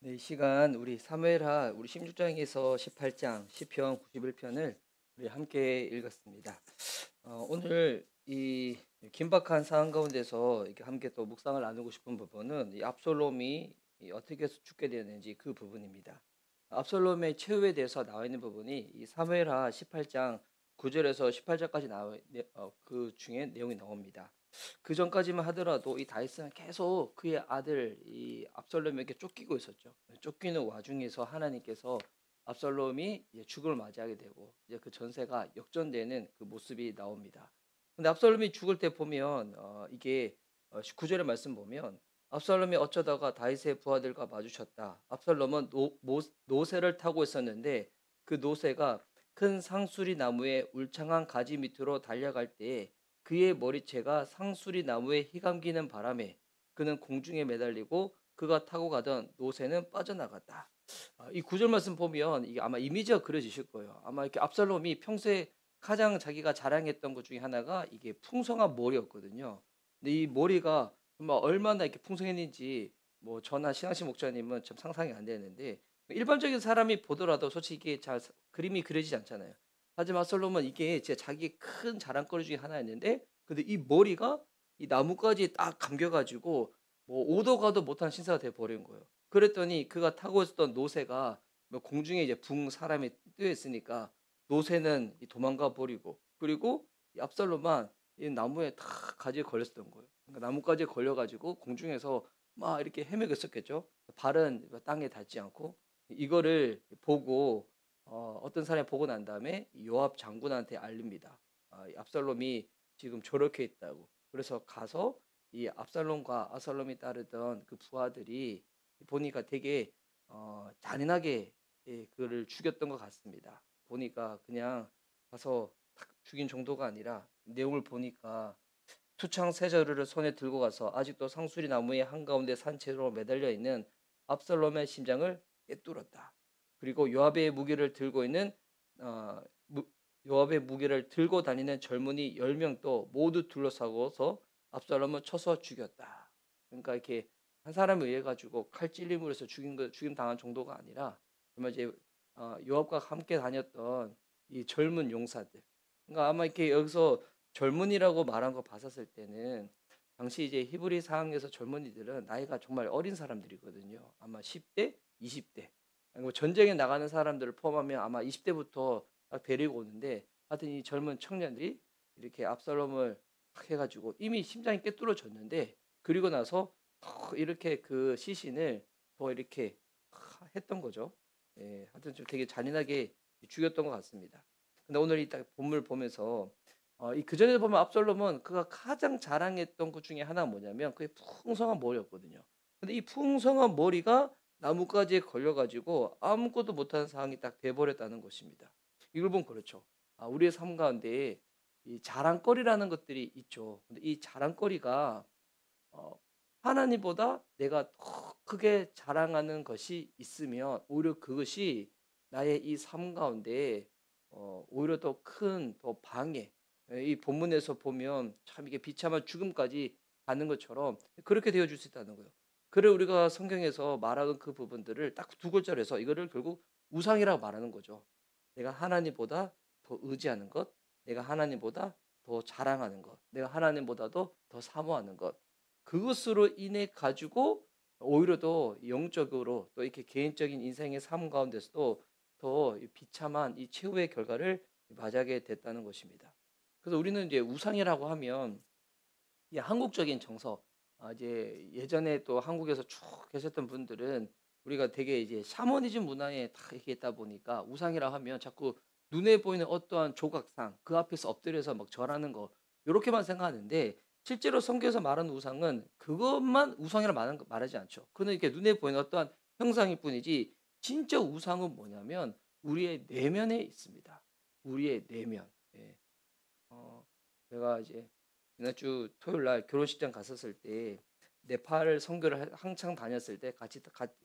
네, 이 시간 우리 사무엘하 우리 16장에서 18장 시편 91편을 우리 함께 읽었습니다. 오늘 이 긴박한 상황 가운데서 이렇게 함께 또 묵상을 나누고 싶은 부분은 이 압살롬이 어떻게 해서 죽게 되었는지 그 부분입니다. 압살롬의 최후에 대해서 나와 있는 부분이 이 사무엘하 18장 9절에서 18절까지 그 중에 내용이 나옵니다. 그 전까지만 하더라도 이 다윗은 계속 그의 아들 이 압살롬에게 쫓기고 있었죠. 쫓기는 와중에서 하나님께서 압살롬이 이제 죽음을 맞이하게 되고 이제 그 전세가 역전되는 그 모습이 나옵니다. 근데 압살롬이 죽을 때 보면 이게 19절의 말씀 보면 압살롬이 어쩌다가 다윗의 부하들과 마주쳤다. 압살롬은 노새를 타고 있었는데 그 노새가 큰 상수리 나무의 울창한 가지 밑으로 달려갈 때에 그의 머리채가 상수리 나무에 휘감기는 바람에 그는 공중에 매달리고 그가 타고 가던 노새는 빠져나갔다. 이 구절 말씀 보면 이게 아마 이미지가 그려지실 거예요. 아마 이렇게 압살롬이 평소에 가장 자기가 자랑했던 것 중에 하나가 이게 풍성한 머리였거든요. 근데 이 머리가 정말 얼마나 이렇게 풍성했는지 뭐 저나 신앙식 목사님은 참 상상이 안 되는데 일반적인 사람이 보더라도 솔직히 이게 잘 그림이 그려지지 않잖아요. 하지만 압살롬은 이게 진짜 자기 큰 자랑거리 중에 하나였는데 근데 이 머리가 이 나뭇가지에 딱 감겨 가지고 뭐 오도 가도 못한 신사가 돼 버린 거예요. 그랬더니 그가 타고 있었던 노새가 뭐 공중에 이제 붕 사람이 뜨여 있으니까 노새는 도망가 버리고 그리고 이 압살롬만 이 나무에 탁 가지에 걸렸었던 거예요. 그러니까 나뭇가지에 걸려 가지고 공중에서 막 이렇게 헤매고 있었겠죠. 발은 땅에 닿지 않고 이거를 보고 어떤 사람이 보고 난 다음에 요압 장군한테 알립니다. 이 압살롬이 지금 저렇게 있다고. 그래서 가서 이 압살롬과 압살롬이 따르던 그 부하들이 보니까 되게 잔인하게 그를 죽였던 것 같습니다. 보니까 그냥 가서 탁 죽인 정도가 아니라 내용을 보니까 투창 세자루를 손에 들고 가서 아직도 상수리 나무의 한가운데 산채로 매달려 있는 압살롬의 심장을 꿰뚫었다. 그리고 요압의 무기를 들고 있는 어, 요압의 무기를 들고 다니는 젊은이 10명도 모두 둘러싸고서 압살롬을 쳐서 죽였다. 그러니까 이렇게 한 사람에 의해 가지고 칼 찔림으로 해서 죽임 당한 정도가 아니라 정말 이제 요압과 함께 다녔던 이 젊은 용사들. 그러니까 아마 이렇게 여기서 젊은이라고 말한 거 봤었을 때는 당시 이제 히브리 상황에서 젊은이들은 나이가 정말 어린 사람들이거든요. 아마 10대, 20대. 뭐 전쟁에 나가는 사람들을 포함하면 아마 20대부터 딱 데리고 오는데 하여튼 이 젊은 청년들이 이렇게 압살롬을 탁 해가지고 이미 심장이 꿰뚫어졌는데 그리고 나서 이렇게 그 시신을 더 이렇게 했던 거죠. 예, 하여튼 좀 되게 잔인하게 죽였던 것 같습니다. 근데 오늘 이 딱 본문을 보면서 이 그전에 보면 압살롬은 그가 가장 자랑했던 것 중에 하나가 뭐냐면 그의 풍성한 머리였거든요. 근데 이 풍성한 머리가 나뭇가지에 걸려 가지고 아무것도 못하는 상황이 딱 돼 버렸다는 것입니다. 이걸 보면 그렇죠. 우리의 삶 가운데 이 자랑거리라는 것들이 있죠. 근데 이 자랑거리가 어 하나님보다 내가 더 크게 자랑하는 것이 있으면 오히려 그것이 나의 이 삶 가운데 오히려 더 큰 더 방해 이 본문에서 보면 참 이게 비참한 죽음까지 가는 것처럼 그렇게 되어 줄 수 있다는 거예요. 그래 우리가 성경에서 말하는 그 부분들을 딱 두 글자로 해서 이거를 결국 우상이라고 말하는 거죠. 내가 하나님보다 더 의지하는 것, 내가 하나님보다 더 자랑하는 것, 내가 하나님보다도 더 사모하는 것. 그것으로 인해 가지고 오히려 더 영적으로 또 이렇게 개인적인 인생의 삶 가운데서도 더 비참한 이 최후의 결과를 맞이하게 됐다는 것입니다. 그래서 우리는 이제 우상이라고 하면 이 한국적인 정서, 이제 예전에 또 한국에서 쭉 계셨던 분들은 우리가 되게 이제 샤머니즘 문화에 다 이렇게 있다 보니까 우상이라 하면 자꾸 눈에 보이는 어떠한 조각상 그 앞에서 엎드려서 막 절하는 거 요렇게만 생각하는데 실제로 성경에서 말하는 우상은 그것만 우상이라 말하지 않죠. 그는 이렇게 눈에 보이는 어떠한 형상일 뿐이지 진짜 우상은 뭐냐면 우리의 내면에 있습니다. 우리의 내면. 예. 어, 제가 이제 지난주 토요일 날 결혼식장 갔었을 때 네팔 선교를 한창 다녔을 때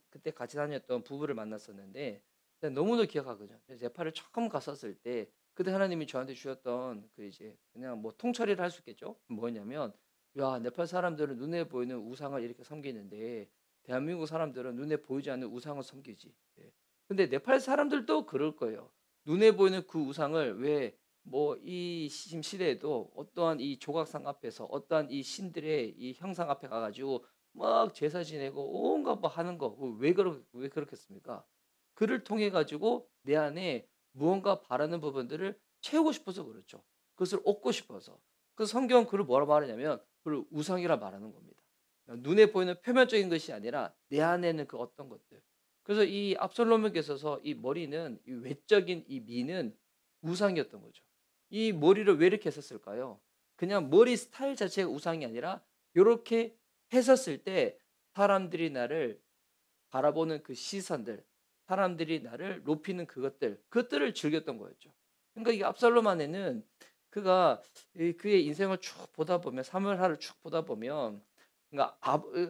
그때 같이 다녔던 부부를 만났었는데 제가 너무도 기억하거든요. 네팔을 처음 갔었을 때 그때 하나님이 저한테 주셨던 그 이제 그냥 뭐 통찰이를 할 수 있겠죠. 뭐냐면 야 네팔 사람들은 눈에 보이는 우상을 이렇게 섬기는데 대한민국 사람들은 눈에 보이지 않는 우상을 섬기지. 예. 근데 네팔 사람들도 그럴 거예요. 눈에 보이는 그 우상을 왜 뭐 이 시대에도 어떠한 이 조각상 앞에서 어떠한 이 신들의 이 형상 앞에 가가지고 막 제사 지내고 온갖 뭐 하는 거 왜 그렇겠습니까? 그를 통해 가지고 내 안에 무언가 바라는 부분들을 채우고 싶어서 그렇죠. 그것을 얻고 싶어서. 그 성경은 그걸 뭐라 말하냐면 그걸 우상이라 말하는 겁니다. 눈에 보이는 표면적인 것이 아니라 내 안에는 그 어떤 것들. 그래서 이 압살롬에게 있어서 이 머리는 이 외적인 이 미는 우상이었던 거죠. 이 머리를 왜 이렇게 했었을까요? 그냥 머리 스타일 자체가 우상이 아니라 요렇게 했었을 때 사람들이 나를 바라보는 그 시선들, 사람들이 나를 높이는 그것들을 즐겼던 거였죠. 그러니까 이 압살롬 안에는 그가 그의 인생을 쭉 보다 보면 사무엘하를 쭉 보다 보면 그러니까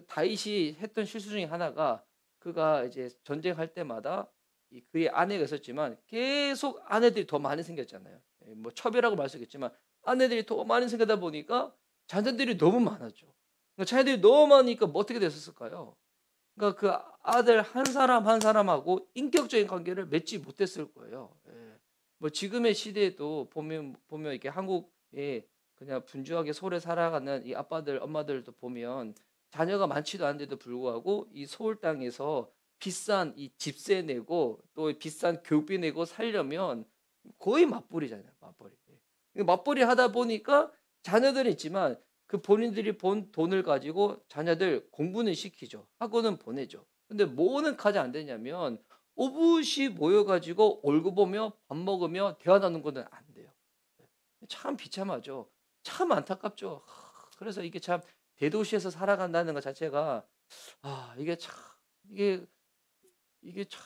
다윗이 했던 실수 중에 하나가 그가 이제 전쟁할 때마다 그의 아내가 있었지만 계속 아내들이 더 많이 생겼잖아요. 뭐 첩이라고 말씀했지만 아내들이 더 많이 생기다 보니까 자녀들이 너무 많았죠. 그러니까 자녀들이 너무 많으니까 뭐 어떻게 됐었을까요? 그러니까 그 아들 한 사람 한 사람하고 인격적인 관계를 맺지 못했을 거예요. 예. 뭐 지금의 시대에도 보면 이렇게 한국에 그냥 분주하게 서울에 살아가는 이 아빠들 엄마들도 보면 자녀가 많지도 않은데도 불구하고 이 서울 땅에서 비싼 이 집세 내고 또 비싼 교육비 내고 살려면 거의 맞벌이잖아요. 맞벌이. 예. 맞벌이 하다 보니까 자녀들은 있지만 그 본인들이 본 돈을 가지고 자녀들 공부는 시키죠. 학원은 보내죠. 근데 뭐는 카드 안 되냐면 오붓이 모여가지고 얼굴 보며 밥 먹으며 대화 나누는 거는 안 돼요. 참 비참하죠. 참 안타깝죠. 그래서 이게 참 대도시에서 살아간다는 것 자체가 이게 참 이게 이게 참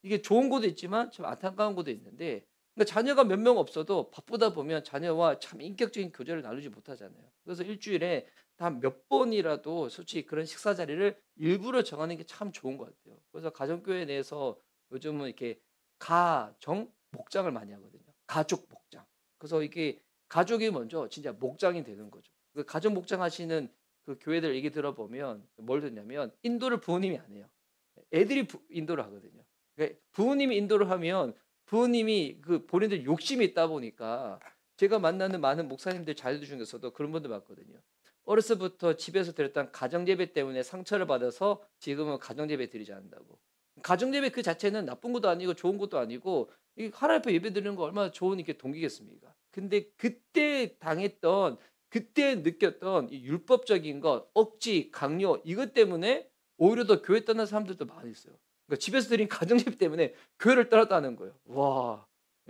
이게 좋은 것도 있지만 참 안타까운 것도 있는데 그러니까 자녀가 몇 명 없어도 바쁘다 보면 자녀와 참 인격적인 교제를 나누지 못하잖아요. 그래서 일주일에 다 몇 번이라도 솔직히 그런 식사 자리를 일부러 정하는 게 참 좋은 것 같아요. 그래서 가정교회 내에서 요즘은 이렇게 가정 목장을 많이 하거든요. 가족 목장. 그래서 이게 가족이 먼저 진짜 목장이 되는 거죠. 그 가족 목장 하시는 그 교회들 얘기 들어보면 뭘 듣냐면 인도를 부모님이 안 해요. 애들이 인도를 하거든요. 그러니까 부모님이 인도를 하면 부모님이 그 본인들 욕심이 있다 보니까 제가 만나는 많은 목사님들 자녀들 중에서도 그런 분들 많거든요. 어렸을부터 집에서 드렸던 가정예배 때문에 상처를 받아서 지금은 가정예배 드리지 않는다고. 가정예배 그 자체는 나쁜 것도 아니고 좋은 것도 아니고 이 하나님 앞에 예배 드리는 거 얼마나 좋은 이게 동기겠습니까? 근데 그때 느꼈던 이 율법적인 것, 억지, 강요 이것 때문에 오히려 더 교회 떠난 사람들도 많이 있어요. 그러니까 집에서 드린 가정예배 때문에 교회를 떠났다는 거예요. 와.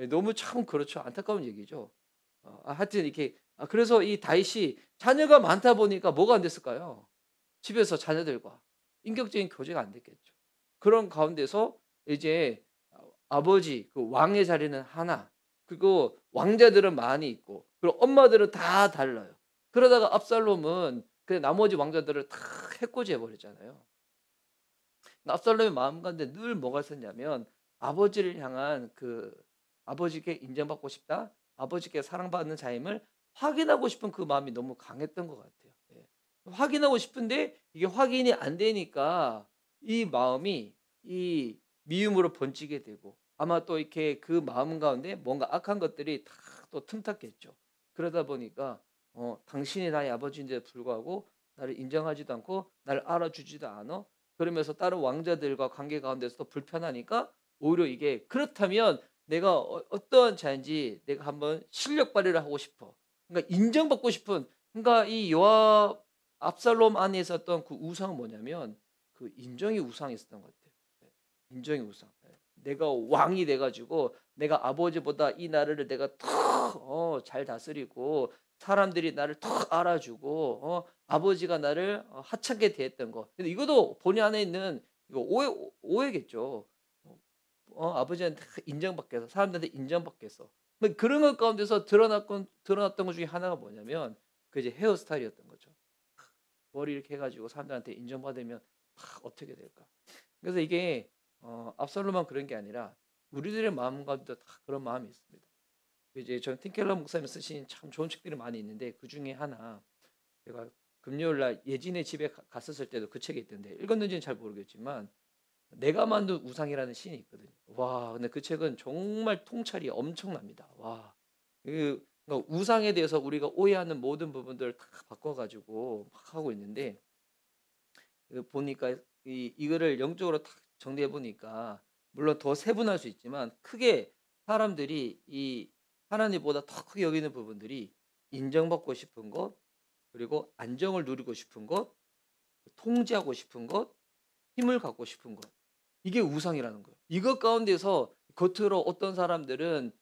너무 참 그렇죠. 안타까운 얘기죠. 하여튼 이렇게 그래서 이 다윗이 자녀가 많다 보니까 뭐가 안 됐을까요? 집에서 자녀들과 인격적인 교제가 안 됐겠죠. 그런 가운데서 이제 아버지 그 왕의 자리는 하나 그리고 왕자들은 많이 있고 그리고 엄마들은 다 달라요. 그러다가 압살롬은 그 나머지 왕자들을 다 해코지해 버렸잖아요. 압살롬의 마음 가운데 늘 뭐가 있었냐면 아버지를 향한 그 아버지께 인정받고 싶다. 아버지께 사랑받는 자임을 확인하고 싶은 그 마음이 너무 강했던 것 같아요. 예. 확인하고 싶은데 이게 확인이 안 되니까 이 마음이 이 미움으로 번지게 되고 아마 또 이렇게 그 마음 가운데 뭔가 악한 것들이 다 또 틈탔겠죠. 그러다 보니까 당신이 나의 아버지인데 불구하고 나를 인정하지도 않고 나를 알아주지도 않아. 그러면서 다른 왕자들과 관계 가운데서도 불편하니까 오히려 이게 그렇다면 내가 어떠한 자인지 내가 한번 실력 발휘를 하고 싶어. 그러니까 인정받고 싶은 그러니까 이 요압 압살롬 안에 있었던 그 우상은 뭐냐면 그 인정의 우상이 있었던 것 같아요. 예. 인정의 우상. 예. 내가 왕이 돼 가지고 내가 아버지보다 이 나라를 내가 더 잘 다스리고 사람들이 나를 더 알아주고 아버지가 나를 하찮게 대했던 거. 근데 이것도 본의 안에 있는 이거 오해겠죠. 아버지한테 인정받게 해서 사람들한테 인정받게 해서. 뭐 그런 것 가운데서 드러났던 것 중에 하나가 뭐냐면 그 이제 헤어스타일이었던 거죠. 머리 이렇게 해 가지고 사람들한테 인정받으면 어떻게 될까? 그래서 이게 압살롬만 그런 게 아니라 우리들의 마음 가운데도 다 그런 마음이 있습니다. 이제 전 팀켈러 목사님 쓰신 참 좋은 책들이 많이 있는데 그중에 하나 제가 금요일 날 예진의 집에 갔었을 때도 그 책이 있던데 읽었는지는 잘 모르겠지만 내가 만든 우상이라는 신이 있거든요. 와, 근데 그 책은 정말 통찰이 엄청납니다. 와, 그러니까 우상에 대해서 우리가 오해하는 모든 부분들을 다 바꿔가지고 막 하고 있는데 보니까 이거를 영적으로 딱 정리해 보니까 물론 더 세분할 수 있지만 크게 사람들이 이 하나님보다 더 크게 여기는 부분들이 인정받고 싶은 것, 그리고 안정을 누리고 싶은 것, 통제하고 싶은 것, 힘을 갖고 싶은 것. 이게 우상이라는 거예요. 이것 가운데서 겉으로 어떤 사람들은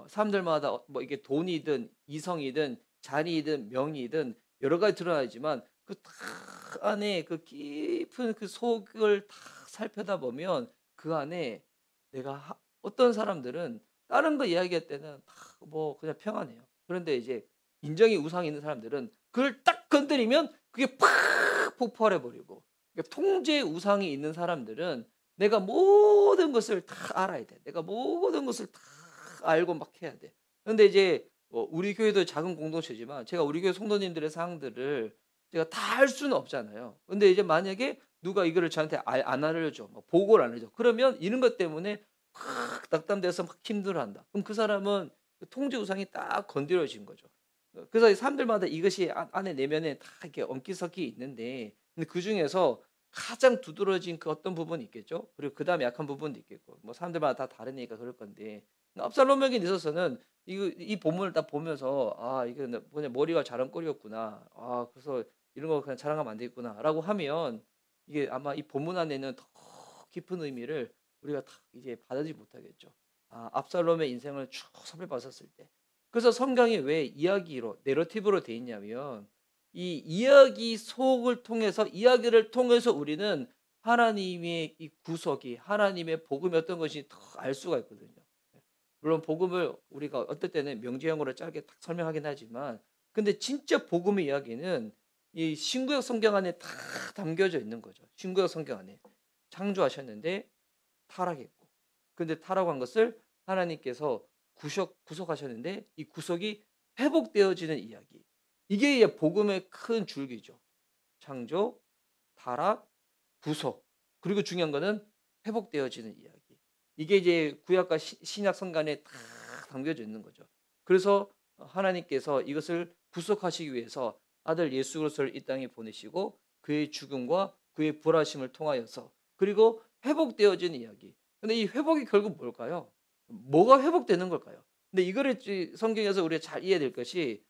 사람들마다 뭐 이게 돈이든 이성이든 자리이든 명이든 여러 가지 드러나지만 그 딱 안에 그 깊은 그 속을 다 살펴다 보면 그 안에 어떤 사람들은 다른 거 이야기할 때는 다 뭐 그냥 평안해요. 그런데 이제 인정이 우상이 있는 사람들은 그걸 딱 건드리면 그게 팍 폭발해 버리고, 그러니까 통제 우상이 있는 사람들은 내가 모든 것을 다 알아야 돼. 내가 모든 것을 다 알고 막 해야 돼. 근데 이제 우리 교회도 작은 공동체지만 제가 우리 교회 성도님들의 사항들을 제가 다 할 수는 없잖아요. 근데 이제 만약에 누가 이거를 저한테 안 알려줘, 뭐 보고를 안 해줘. 그러면 이런 것 때문에 확 낙담돼서 막 힘들어한다. 그럼 그 사람은 그 통제 우상이 딱 건드려진 거죠. 그래서 사람들마다 이것이 안에 내면에 다 이렇게 엉키섞이 있는데, 근데 그 중에서 가장 두드러진 그 어떤 부분이 있겠죠. 그리고 그 다음에 약한 부분도 있겠고, 뭐 사람들마다 다 다르니까 그럴 건데, 압살롬에게 있어서는 이 본문을 딱 보면서 아, 이게 그냥 머리가 자랑거리였구나. 아, 그래서 이런 거 그냥 자랑하면 안 되겠구나라고 하면 이게 아마 이 본문 안에는 더 깊은 의미를 우리가 다 이제 받아들이지 못하겠죠. 아, 압살롬의 인생을 쭉 살펴봤었을 때. 그래서 성경이 왜 이야기로 내러티브로 돼 있냐면 이 이야기 속을 통해서 이야기를 통해서 우리는 하나님의 이 구속이 하나님의 복음이 어떤 것이 더 알 수가 있거든요. 물론 복음을 우리가 어떨 때는 명제형으로 짧게 딱 설명하긴 하지만 근데 진짜 복음의 이야기는 이 신구약 성경 안에 다 담겨져 있는 거죠. 신구약 성경 안에 창조하셨는데 타락했고, 근데 타락한 것을 하나님께서 구속하셨는데 이 구속이 회복되어지는 이야기. 이게 복음의 큰 줄기죠. 창조, 타락, 구속. 그리고 중요한 거는 회복되어지는 이야기. 이게 이제 구약과 신약 성간에 다 담겨져 있는 거죠. 그래서 하나님께서 이것을 구속하시기 위해서 아들 예수 그리스도를 이 땅에 보내시고 그의 죽음과 그의 부활하심을 통하여서 그리고 회복되어진 이야기. 근데 이 회복이 결국 뭘까요? 뭐가 회복되는 걸까요? 근데 이거를 성경에서 우리가 잘 이해될 것이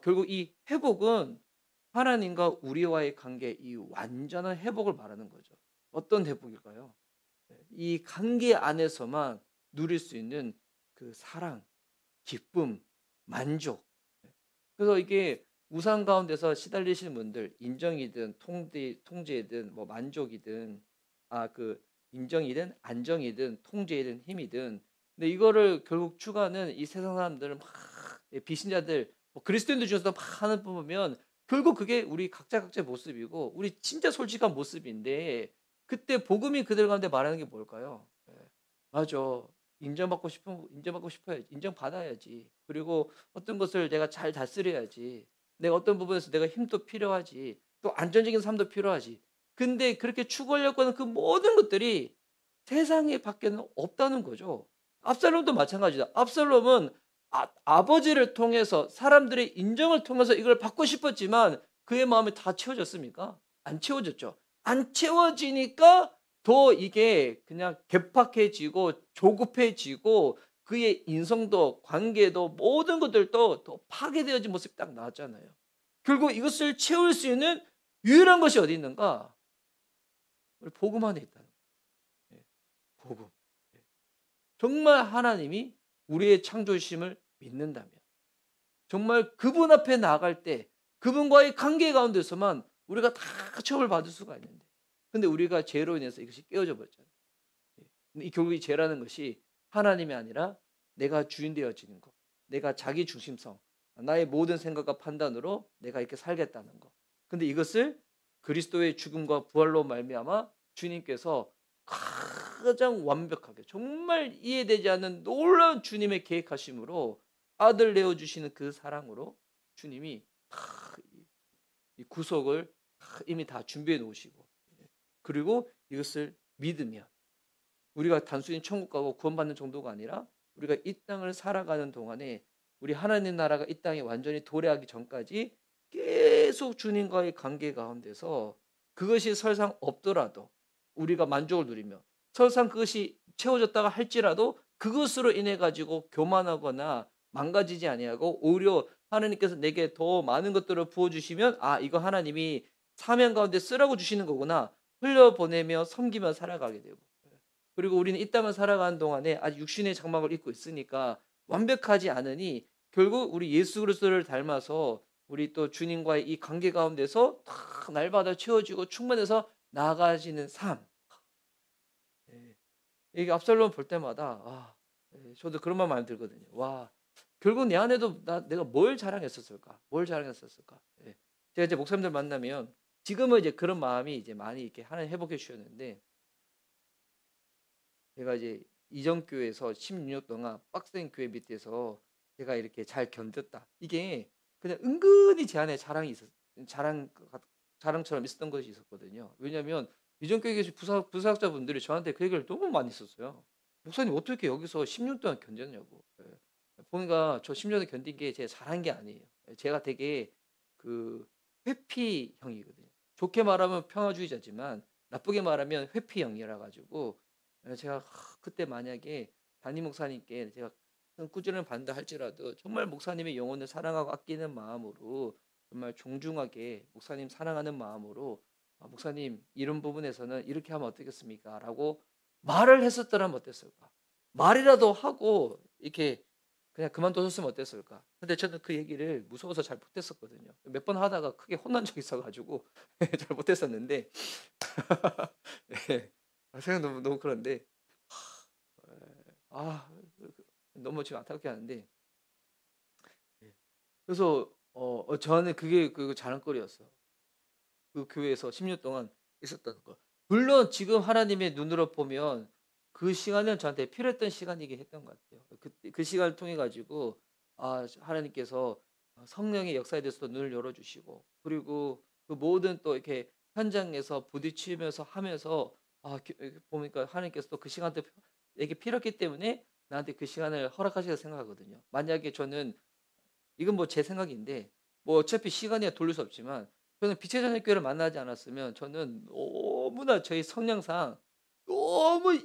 결국 이 회복은 하나님과 우리와의 관계 이 완전한 회복을 말하는 거죠. 어떤 회복일까요? 이 관계 안에서만 누릴 수 있는 그 사랑, 기쁨, 만족. 그래서 이게 우상 가운데서 시달리시는 분들 인정이든 통제이든 뭐 만족이든 그 인정이든 안정이든 통제이든 힘이든 근데 이거를 결국 추구하는 이 세상 사람들은 막 비신자들 뭐 그리스도인들 중에서도 막 하는 거 보면 결국 그게 우리 각자의 모습이고 우리 진짜 솔직한 모습인데 그때 복음이 그들 가운데 말하는 게 뭘까요? 예. 맞아. 인정받고 싶어야지. 인정받아야지. 그리고 어떤 것을 내가 잘 다스려야지. 내가 어떤 부분에서 내가 힘도 필요하지. 또 안전적인 삶도 필요하지. 근데 그렇게 추구하려고 하는 그 모든 것들이 세상에 밖에는 없다는 거죠. 압살롬도 마찬가지다. 압살롬은 아버지를 통해서 사람들의 인정을 통해서 이걸 받고 싶었지만 그의 마음이 다 채워졌습니까? 안 채워졌죠. 안 채워지니까 더 이게 그냥 괴팍해지고 조급해지고 그의 인성도 관계도 모든 것들도 더 파괴되어진 모습이 딱 나왔잖아요. 결국 이것을 채울 수 있는 유일한 것이 어디 있는가? 우리 복음 안에 있다는 거예요. 예, 복음. 예. 정말 하나님이 우리의 창조심을 믿는다면 정말 그분 앞에 나갈 때 그분과의 관계 가운데서만 우리가 다 처벌 받을 수가 있는데 근데 우리가 죄로 인해서 이것이 깨어져 버렸잖아요. 예. 근데 결국 이 죄라는 것이 하나님이 아니라 내가 주인 되어지는 것, 내가 자기 중심성, 나의 모든 생각과 판단으로 내가 이렇게 살겠다는 것. 근데 이것을 그리스도의 죽음과 부활로 말미암아 주님께서 가장 완벽하게 정말 이해되지 않는 놀라운 주님의 계획하심으로 아들 내어 주시는 그 사랑으로 주님이 이 구속을 이미 다 준비해 놓으시고, 그리고 이것을 믿으면 우리가 단순히 천국 가고 구원받는 정도가 아니라 우리가 이 땅을 살아가는 동안에 우리 하나님 나라가 이 땅에 완전히 도래하기 전까지 계속 주님과의 관계 가운데서 그것이 설상 없더라도 우리가 만족을 누리며, 설상 그것이 채워졌다가 할지라도 그것으로 인해 가지고 교만하거나 망가지지 아니하고 오히려 하나님께서 내게 더 많은 것들을 부어 주시면, 아, 이거 하나님이 사명 가운데 쓰라고 주시는 거구나, 흘려보내며 섬기며 살아가게 되고, 그리고 우리는 이 땅을 살아가는 동안에 아직 육신의 장막을 입고 있으니까 완벽하지 않으니 결국 우리 예수 그리스도를 닮아서 우리 또 주님과의 이 관계 가운데서 다 날마다 채워지고 충만해서 나아가지는 삶. 예. 이게 압살롬 볼 때마다 저도 그런 말 많이 들거든요. 와, 결국 내 안에도 내가 뭘 자랑했었을까? 뭘 자랑했었을까? 예. 제가 이제 목사님들 만나면 지금은 이제 그런 마음이 이제 많이 이렇게 하나님 회복해 주셨는데, 제가 이제 이전 교회에서 16년 동안 빡센 교회 밑에서 제가 이렇게 잘 견뎠다, 이게 그냥 은근히 제 안에 자랑 자랑처럼 있었던 것이 있었거든요. 왜냐하면 이전 교회 계신 부사학자분들이 저한테 그 얘기를 너무 많이 했었어요. 목사님 어떻게 여기서 10년 동안 견뎠냐고. 예. 보니까 저 10년을 견딘 게 제가 잘한 게 아니에요. 예, 제가 되게 그 회피형이거든요. 좋게 말하면 평화주의자지만 나쁘게 말하면 회피형이라 가지고, 제가 그때 만약에 담임 목사님께 제가 큰 꾸준히 받는다 할지라도 정말 목사님의 영혼을 사랑하고 아끼는 마음으로, 정말 존중하게 목사님 사랑하는 마음으로, 목사님 이런 부분에서는 이렇게 하면 어떻겠습니까? 라고 말을 했었더라면 어땠을까? 말이라도 하고 이렇게 그냥 그만뒀었으면 어땠을까? 근데 저는 그 얘기를 무서워서 잘 못했었거든요. 몇 번 하다가 크게 혼난 적이 있어가지고 잘 못했었는데 네. 생각 너무 그런데, 아, 너무 지금 안타깝게 하는데, 예. 그래서 저는 그게 그 자랑거리였어. 그 교회에서 10년 동안 있었던 거. 물론 지금 하나님의 눈으로 보면 그 시간은 저한테 필요했던 시간이긴 했던 것 같아요. 그 시간을 통해 가지고 하나님께서 성령의 역사에 대해서도 눈을 열어 주시고, 그리고 그 모든 또 이렇게 현장에서 부딪히면서 하면서 보니까 하나님께서 또 그 시간 때 에게 필요했기 때문에 나한테 그 시간을 허락하시다 생각하거든요. 만약에 저는, 이건 뭐 제 생각인데, 뭐 어차피 시간이야 돌릴 수 없지만, 저는 빛의 저녁 교회를 만나지 않았으면 저는 너무나 저희 성향상 너무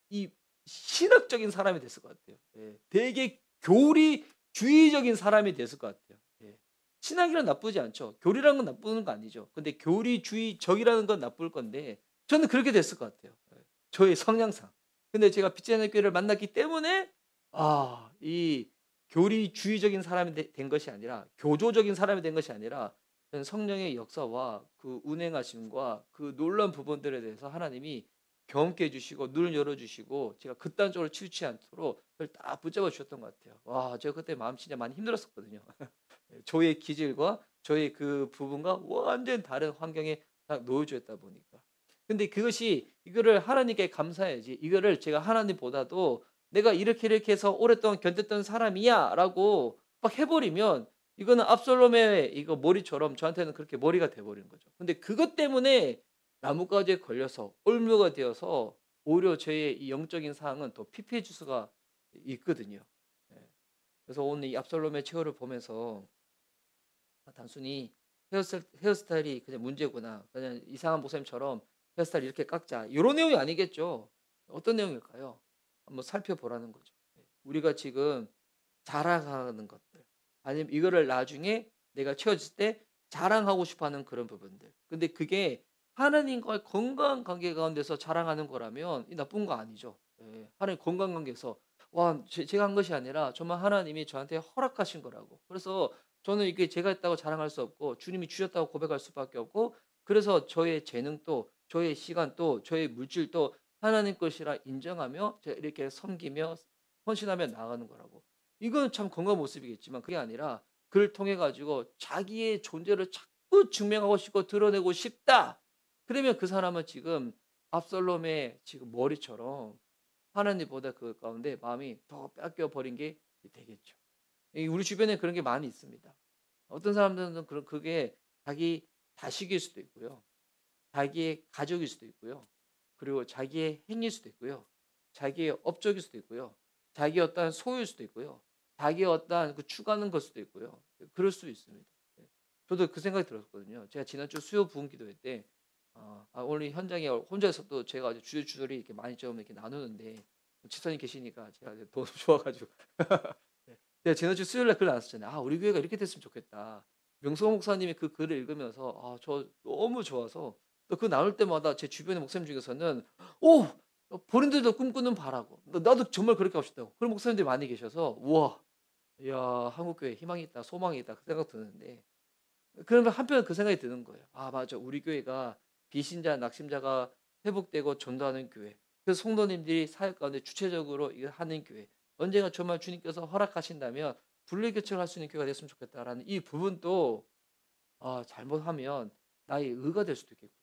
이 신학적인 사람이 됐을 것 같아요. 예. 되게 교리주의적인 사람이 됐을 것 같아요. 예. 신학이란 나쁘지 않죠. 교리라는 건 나쁘는 거 아니죠. 근데 교리주의적이라는 건 나쁠 건데 저는 그렇게 됐을 것 같아요. 예. 저의 성향상. 근데 제가 빛의 저녁 교회를 만났기 때문에 이 교리주의적인 사람이 된 것이 아니라, 교조적인 사람이 된 것이 아니라, 저는 성령의 역사와 그 운행하심과 그 놀라운 부분들에 대해서 하나님이 경험케 해 주시고 눈을 열어 주시고 제가 극단적으로 치우치지 않도록 그걸 딱 붙잡아 주셨던 것 같아요. 와, 제가 그때 마음 진짜 많이 힘들었었거든요. 저의 기질과 저의 그 부분과 완전 다른 환경에 딱 놓여 주었다 보니까. 근데 그것이, 이거를 하나님께 감사해야지, 이거를 제가 하나님보다도 '내가 이렇게 해서 오랫동안 견뎠던 사람이야.'라고 막 해 버리면, 이거는 압살롬의 이거 머리처럼 저한테는 그렇게 머리가 돼 버리는 거죠. 근데 그것 때문에 나뭇가지에 걸려서 올무가 되어서 오히려 저의 이 영적인 상황은 더 피폐해질 수가 있거든요. 예. 그래서 오늘 이 압살롬의 최후를 보면서 단순히 헤어스타일이 그냥 문제구나, 그냥 이상한 목사님처럼 헤어스타일 이렇게 깎자, 요런 내용이 아니겠죠. 어떤 내용일까요? 한번 살펴보라는 거죠. 예. 우리가 지금 자랑하는 것들, 아니면 이거를 나중에 내가 채워질 때 자랑하고 싶어 하는 그런 부분들. 근데 그게 하나님과의 건강한 관계 가운데서 자랑하는 거라면 이 나쁜 거 아니죠. 예. 하나님 건강한 관계에서 제가 한 것이 아니라 정말 하나님이 저한테 허락하신 거라고. 그래서 저는 이게 제가 했다고 자랑할 수 없고 주님이 주셨다고 고백할 수밖에 없고, 그래서 저의 재능도 저의 시간도 저의 물질도 하나님 것이라 인정하며 제가 이렇게 섬기며 헌신하며 나아가는 거라고. 이건 참 건강한 모습이겠지만 그게 아니라 그를 통해 가지고 자기의 존재를 자꾸 증명하고 싶고 드러내고 싶다. 그러면 그 사람은 지금 압살롬의 지금 머리처럼 하나님보다 그 가운데 마음이 더 뺏겨 버린 게 되겠죠. 우리 주변에 그런 게 많이 있습니다. 어떤 사람들은 그게 자기 자식일 수도 있고요. 자기의 가족일 수도 있고요. 그리고 자기의 행위일 수도 있고요. 자기의 업적일 수도 있고요. 자기의 어떠한 소유일 수도 있고요. 자기의 어떠한 그 추구하는 걸 수도 있고요. 그럴 수 있습니다. 예. 저도 그 생각이 들었거든요. 제가 지난주 수요 부흥 기도회 때 오늘 현장에 혼자서도 제가 아주 주저주저리 이렇게 많이 좀 이렇게 나누는데 지사님 계시니까 제가 이제 더 좋아가지고 네. 제가 지난주 수요일 날 글 나눴잖아요. 우리 교회가 이렇게 됐으면 좋겠다. 명성 목사님이 그 글을 읽으면서 저 너무 좋아서 또 그 나눌 때마다 제 주변의 목사님 중에서는 오 본인들도 꿈꾸는 바라고 나도 정말 그렇게 하고 싶다고 그런 목사님들이 많이 계셔서 우와 야 한국교회 희망이 있다 소망이 있다 그 생각 드는데 그러면 한편 그 생각이 드는 거예요. 맞아 우리 교회가 비신자 낙심자가 회복되고 전도하는 교회 그래서 성도님들이 사역 가운데 주체적으로 이거 하는 교회 언젠가 정말 주님께서 허락하신다면 분리교체를 할 수 있는 교회가 됐으면 좋겠다라는 이 부분도 잘못하면 나의 의가 될 수도 있겠고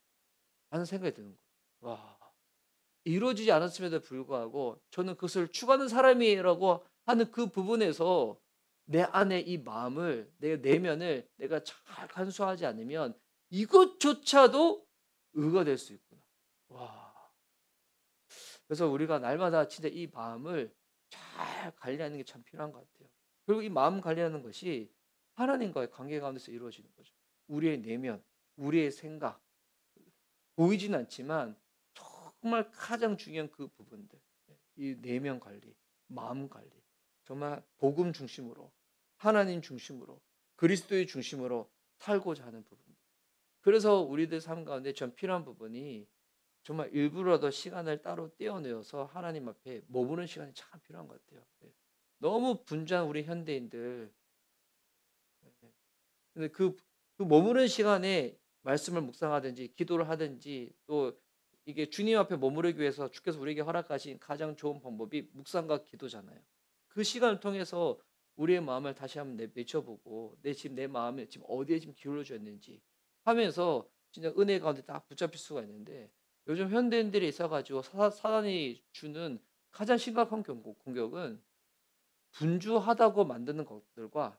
하는 생각이 드는 거예요. 와 이루어지지 않았음에도 불구하고 저는 그것을 추구하는 사람이라고 하는 그 부분에서 내 안에 이 마음을 내 내면을 내가 잘 간수하지 않으면 이것조차도 의가 될 수 있구나. 와. 그래서 우리가 날마다 진짜 이 마음을 잘 관리하는 게 참 필요한 것 같아요. 그리고 이 마음 관리하는 것이 하나님과의 관계 가운데서 이루어지는 거죠. 우리의 내면, 우리의 생각 보이진 않지만 정말 가장 중요한 그 부분들, 이 내면 관리, 마음 관리, 정말 복음 중심으로, 하나님 중심으로, 그리스도의 중심으로 살고자 하는 부분. 그래서 우리들 삶 가운데 전 필요한 부분이 정말 일부러라도 시간을 따로 떼어내어서 하나님 앞에 머무는 시간이 참 필요한 것 같아요. 너무 분주한 우리 현대인들. 근데 그 머무는 시간에 말씀을 묵상하든지 기도를 하든지 또 이게 주님 앞에 머무르기 위해서 주께서 우리에게 허락하신 가장 좋은 방법이 묵상과 기도잖아요. 그 시간을 통해서 우리의 마음을 다시 한번 내쳐보고 내 마음이 지금 어디에 지금 기울어져 있는지 하면서 진짜 은혜 가운데 딱 붙잡힐 수가 있는데 요즘 현대인들이 있어가지고 사단이 주는 가장 심각한 공격은 분주하다고 만드는 것들과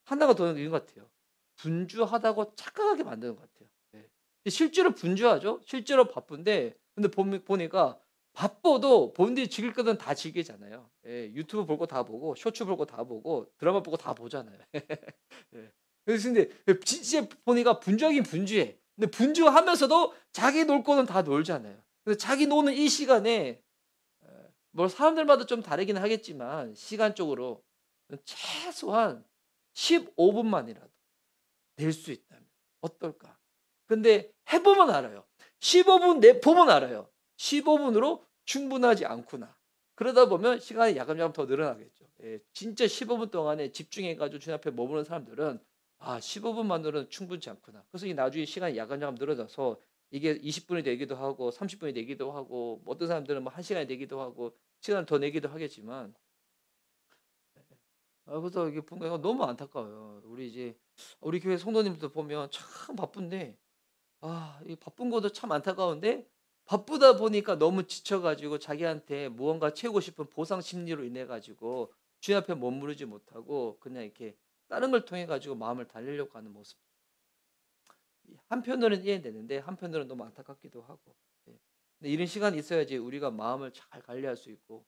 하나가 더 있는 것 같아요. 분주하다고 착각하게 만드는 것 같아요. 네. 실제로 분주하죠. 실제로 바쁜데 근데 보니까 바빠도 본인들이 즐길 거는 다 즐기잖아요. 유튜브 볼 거 다 보고 쇼츠 볼 거 다 보고 드라마 보고 다 보잖아요. 예. 그래서 근데 진짜 보니까 분주하긴 분주해. 근데 분주하면서도 자기 놀 거는 다 놀잖아요. 그래서 자기 노는 이 시간에 뭐 사람들마다 좀 다르긴 하겠지만 시간적으로 최소한 15분만이라도 낼 수 있다면 어떨까? 근데 해보면 알아요. 15분 보면 알아요. 15분으로 충분하지 않구나. 그러다 보면 시간이 야금야금 더 늘어나겠죠. 진짜 15분 동안에 집중해가지고 주님 앞에 머무는 사람들은 15분만으로는 충분치 않구나. 그래서 이 나중에 시간이 야금야금 늘어져서 이게 20분이 되기도 하고 30분이 되기도 하고 어떤 사람들은 뭐 1시간이 되기도 하고 시간 더 내기도 하겠지만 그래서 이게 보면 너무 안타까워요. 우리 교회 성도님들 보면 참 바쁜데 이 바쁜 것도 참 안타까운데 바쁘다 보니까 너무 지쳐 가지고 자기한테 무언가 채우고 싶은 보상 심리로 인해 가지고 주님 앞에 머무르지 못하고 그냥 이렇게 다른 걸 통해 가지고 마음을 달래려고 하는 모습. 한편으로는 이해되는데 한편으로는 너무 안타깝기도 하고. 근데 이런 시간이 있어야지 우리가 마음을 잘 관리할 수 있고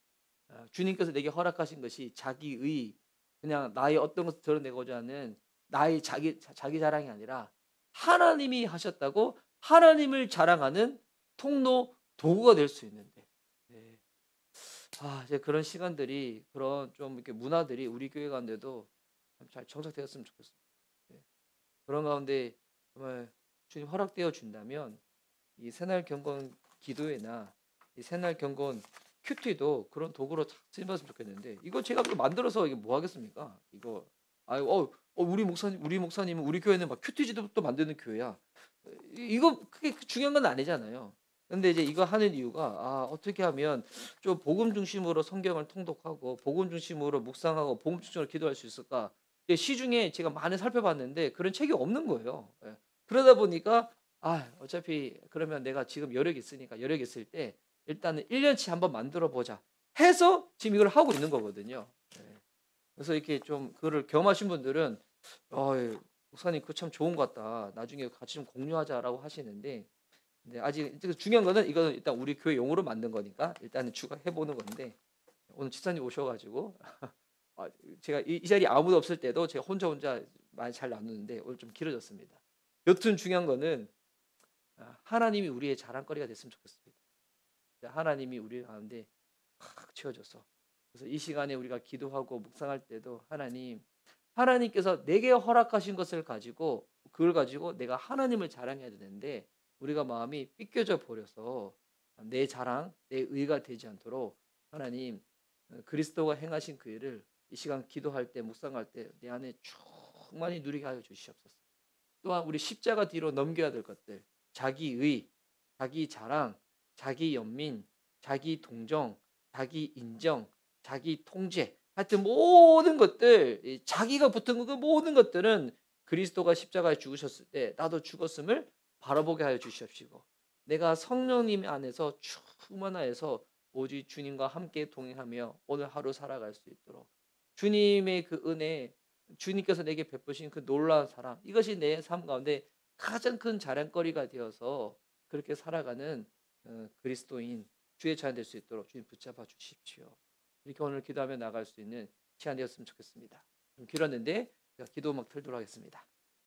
주님께서 내게 허락하신 것이 자기의 그냥 나의 어떤 것을 드러내고자 하는 나의 자기 자랑이 아니라 하나님이 하셨다고 하나님을 자랑하는 통로 도구가 될 수 있는데 네. 이제 그런 시간들이 그런 좀 이렇게 문화들이 우리 교회 가운데도 잘 정착되었으면 좋겠습니다. 네. 그런 가운데 정말 주님 허락되어 준다면 이 새날 경건 기도회나 이 새날 경건 큐티도 그런 도구로 쓰임받으면 좋겠는데 이거 제가 또 만들어서 이게 뭐 하겠습니까? 이거 우리 목사님은 우리 교회는 막 큐티지도 또 만드는 교회야. 이거 그게 중요한 건 아니잖아요. 근데 이제 이거 하는 이유가 어떻게 하면 좀 복음 중심으로 성경을 통독하고 복음 중심으로 묵상하고 복음 중심으로 기도할 수 있을까? 시중에 제가 많이 살펴봤는데 그런 책이 없는 거예요. 그러다 보니까 어차피 그러면 내가 지금 여력이 있으니까 여력이 있을 때 일단은 1년치 한번 만들어 보자 해서 지금 이걸 하고 있는 거거든요. 그래서 이렇게 좀 그거를 경험하신 분들은 목사님 그거 참 좋은 것 같다. 나중에 같이 좀 공유하자라고 하시는데 근데 아직 중요한 거는 이거는 일단 우리 교회 용어로 만든 거니까 일단은 추가해 보는 건데 오늘 집사님 오셔 가지고 아 제가 이 자리에 아무도 없을 때도 제가 혼자 많이 잘 나누는데 오늘 좀 길어졌습니다. 여튼 중요한 거는 하나님이 우리의 자랑거리가 됐으면 좋겠습니다. 하나님이 우리 가운데 팍 채워줘서 그래서 이 시간에 우리가 기도하고 묵상할 때도 하나님께서 내게 허락하신 것을 가지고 그걸 가지고 내가 하나님을 자랑해야 되는데 우리가 마음이 삐껴져 버려서 내 자랑, 내 의가 되지 않도록 하나님 그리스도가 행하신 그 일을 이 시간 기도할 때 묵상할 때 내 안에 충만히 누리게 하여 주시옵소서. 또한 우리 십자가 뒤로 넘겨야 될 것들 자기의, 자기 자랑, 자기 연민, 자기 동정, 자기 인정, 자기 통제 하여튼 모든 것들 자기가 붙은 그 모든 것들은 그리스도가 십자가에 죽으셨을 때 나도 죽었음을 바라보게 하여 주시옵시고 내가 성령님 안에서 충만하여서 오직 주님과 함께 동행하며 오늘 하루 살아갈 수 있도록 주님의 그 은혜 주님께서 내게 베푸신 그 놀라운 사랑 이것이 내 삶 가운데 가장 큰 자랑거리가 되어서 그렇게 살아가는 그리스도인 주의 자녀 될 수 있도록 주님 붙잡아 주십시오. 이렇게 오늘 기도하며 나갈 수 있는 시간 되었으면 좋겠습니다. 좀 길었는데 제가 기도 막 틀도록 하겠습니다.